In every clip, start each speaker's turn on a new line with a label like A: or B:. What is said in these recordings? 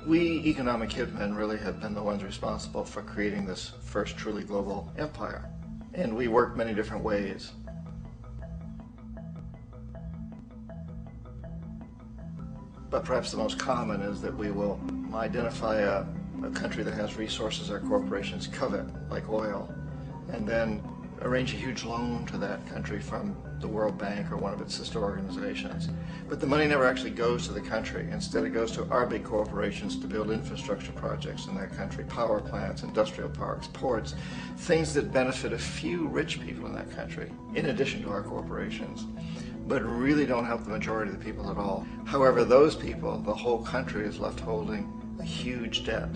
A: We economic hitmen really have been the ones responsible for creating this first truly global empire. And we work many different ways. But perhaps the most common is that we will identify a country that has resources our corporations covet, like oil, and then arrange a huge loan to that country from the World Bank or one of its sister organizations. But the money never actually goes to the country. Instead, it goes to our big corporations to build infrastructure projects in that country, power plants, industrial parks, ports, things that benefit a few rich people in that country, in addition to our corporations, but really don't help the majority of the people at all. However, those people, the whole country is left holding a huge debt.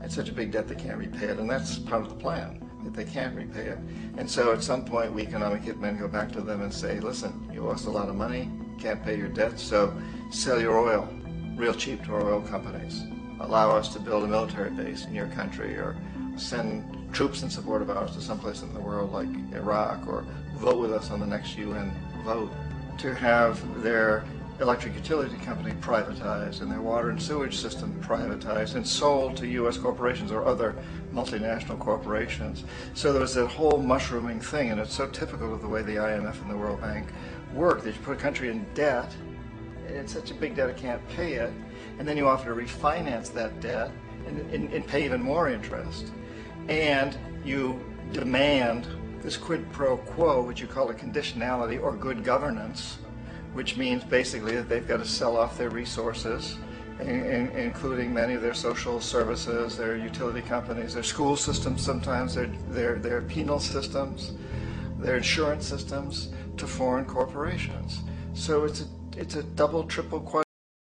A: It's such a big debt they can't repay it, and that's part of the plan, that they can't repay it. And so at some point, we economic hitmen go back to them and say, listen, you owe us a lot of money, can't pay your debt, so sell your oil real cheap to our oil companies. Allow us to build a military base in your country, or send troops in support of ours to someplace in the world like Iraq, or vote with us on the next UN vote. To have their electric utility company privatized and their water and sewage system privatized and sold to U.S. corporations or other multinational corporations. So there was that whole mushrooming thing, and it's so typical of the way the IMF and the World Bank work, that you put a country in debt, and it's such a big debt it can't pay it, and then you offer to refinance that debt and pay even more interest. And you demand this quid pro quo, which you call a conditionality or good governance, which means basically that they've got to sell off their resources, including many of their social services, their utility companies, their school systems sometimes, their penal systems, their insurance systems, to foreign corporations. So it's a double, triple, quadruple